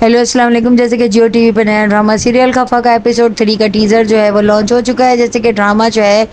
Hello السلام علیکم. جیسے کہ جیو ٹی وی پہ نیا ڈرامہ سیریل خفا کا ایپیسوڈ 3 کا ٹیزر جو ہے وہ لانچ ہو چکا ہے. جیسے کہ ڈرامہ جو ہے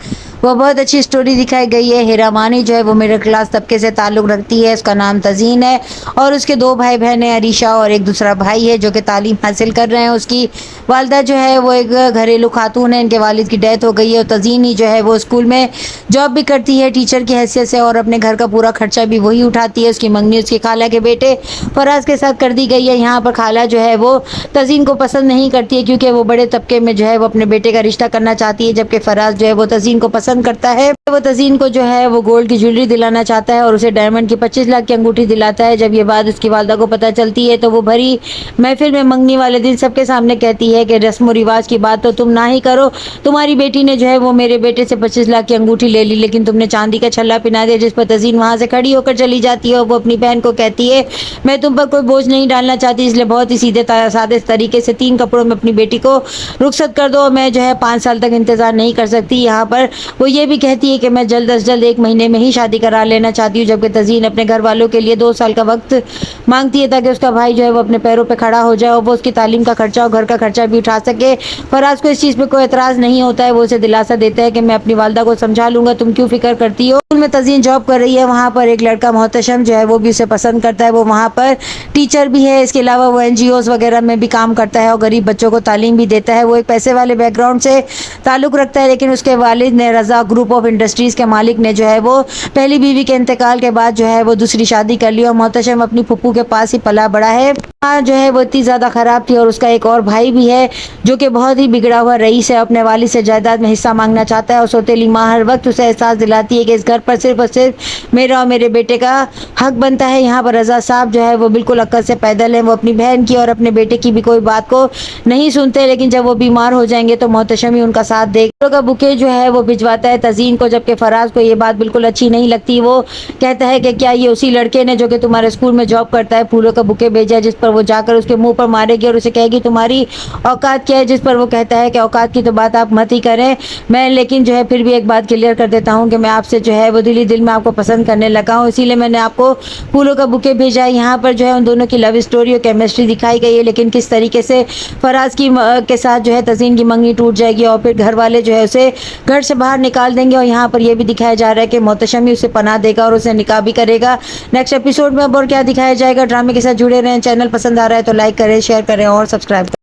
وہ بہت اچھی سٹوری دکھائی گئی ہے. ہیرا مانی جو ہے وہ مڈل کلاس طبقے سے تعلق رکھتی ہے. اس کا نام تزین ہے اور اس کے 2 بھائی بہن ہیں, عریشہ اور ایک دوسرا بھائی ہے جو کہ تعلیم حاصل کر رہے ہیں. اس کی والدہ جو ہے وہ ایک گھریلو خاتون ہے. ان کے والد کی ڈیتھ ہو گئی ہے اور تزین ہی جو ہے وہ اسکول میں جاب بھی کرتی ہے ٹیچر کی حیثیت سے, اور اپنے گھر کا پورا خرچہ بھی وہی اٹھاتی ہے. اس کی منگنی اس کی خالہ کے بیٹے فراز کے ساتھ کر دی گئی ہے. یہاں پر خالہ جو ہے وہ تزین کو پسند نہیں کرتی ہے کیونکہ وہ بڑے طبقے میں جو ہے وہ اپنے بیٹے کا رشتہ کرنا چاہتی ہے, جبکہ فراز جو ہے وہ تزین کو پسند کرتا ہے. وہ تزین کو جو ہے وہ گولڈ کی جویلری دلانا چاہتا ہے اور اسے ڈائمنڈ کی 25 لاکھ کی انگوٹھی دلاتا ہے. جب یہ بات اس کی والدہ کو پتہ چلتی ہے تو وہ بھری محفل میں منگنی والے دن سب کے سامنے کہتی ہے کہ رسم و رواج کی بات تو تم نہ ہی کرو. تمہاری بیٹی نے جو ہے وہ میرے بیٹے سے 25 لاکھ کی انگوٹھی لے لی, لیکن تم نے چاندی کا چھلا پہنا دیا. جس پر تزین وہاں سے کھڑی ہو کر چلی جاتی ہے اور وہ اپنی بہن کو کہتی ہے میں تم پر کوئی بوجھ نہیں ڈالنا چاہتی, اس لیے بہت ہی سیدھے سادے طریقے سے 3 کپڑوں میں اپنی بیٹی کو رخصت کر دو. میں جو ہے 5 سال تک انتظار نہیں کر سکتی. یہاں پر وہ یہ بھی کہتی ہے کہ میں جلد از جلد 1 مہینے میں ہی شادی کرا لینا چاہتی ہوں, جبکہ تزین اپنے گھر والوں کے لیے 2 سال کا وقت مانگتی ہے تاکہ اس کا بھائی جو ہے وہ اپنے پیروں پہ کھڑا ہو جائے اور وہ اس کی تعلیم کا خرچہ اور گھر کا خرچہ بھی اٹھا سکے. فراز کو اس چیز پہ کوئی اعتراض نہیں ہوتا ہے. وہ اسے دلاسا دیتا ہے کہ میں اپنی والدہ کو سمجھا لوں گا, تم کیوں فکر کرتی ہو. اسکول میں تزین جاب کر رہی ہے. وہاں پر ایک لڑکا محتشم جو ہے وہ بھی اسے پسند کرتا ہے. وہ وہاں پر ٹیچر بھی ہے. اس کے علاوہ وہ NGOs وغیرہ میں بھی کام کرتا ہے اور غریب بچوں کو تعلیم بھی دیتا ہے. وہ ایک پیسے والے بیک گراؤنڈ سے تعلق رکھتا ہے, لیکن اس کے والد نے رضا گروپ آف انڈسٹریز کے مالک نے جو ہے وہ پہلی بیوی کے انتقال کے بعد جو ہے وہ دوسری شادی کر لی اور محتشم اپنی پھپھو کے پاس ہی پلا بڑا ہے. جو ہے وہ اتنی زیادہ خراب تھی اور اس کا ایک اور بھائی بھی ہے جو کہ بہت ہی بگڑا ہوا رئیس ہے. اپنے والد سے جائیداد میں حصہ مانگنا چاہتا ہے اور سوتیلی ماں ہر وقت اسے احساس دلاتی ہے کہ اس گھر پر صرف اور صرف میرا اور میرے بیٹے کا حق بنتا ہے. یہاں پر رضا صاحب جو ہے وہ بالکل عقل سے پیدل ہیں. وہ اپنی بہن کی اور اپنے بیٹے کی بھی کوئی بات کو نہیں سنتے, لیکن جب وہ بیمار ہو جائیں گے تو محتشم ہی ان کا ساتھ دے گا. کا بکے جو ہے وہ بھجواتا ہے تزین کو, جبکہ فراز کو یہ بات بالکل اچھی نہیں لگتی. وہ کہتا ہے کہ کیا یہ اسی لڑکے نے جو کہ تمہارے اسکول میں جاب کرتا ہے پھولوں کا بکے بھیجا, جس پر وہ جا کر اس کے منہ پر مارے گی اور اسے کہے گی تمہاری اوقات کیا ہے, جس پر وہ کہتا ہے کہ اوقات کی تو بات آپ مت ہی کریں. میں لیکن جو ہے پھر بھی ایک بات کلیئر کر دیتا ہوں کہ میں آپ سے جو ہے وہ دل میں آپ کو پسند کرنے لگا ہوں, اسی لیے میں نے آپ کو پھولوں کا بکے بھیجا ہے. یہاں پر جو ہے ان دونوں کی لو اسٹوری اور کیمسٹری دکھائی گئی ہے, لیکن کس طریقے سے فراز کی کے ساتھ جو ہے تزین کی منگنی ٹوٹ جائے گی اور پھر گھر والے جو ہے اسے گھر سے باہر نکال دیں گے. اور یہاں پر یہ بھی دکھایا جا رہا ہے کہ محتشم ہی اسے پناہ دے گا اور اسے نکاح بھی کرے گا. نیکسٹ ایپیسوڈ میں اب اور کیا دکھایا جائے گا. ڈرامے کے ساتھ جڑے رہیں. چینل پسند آ رہا ہے تو لائک کریں, شیئر کریں اور سبسکرائب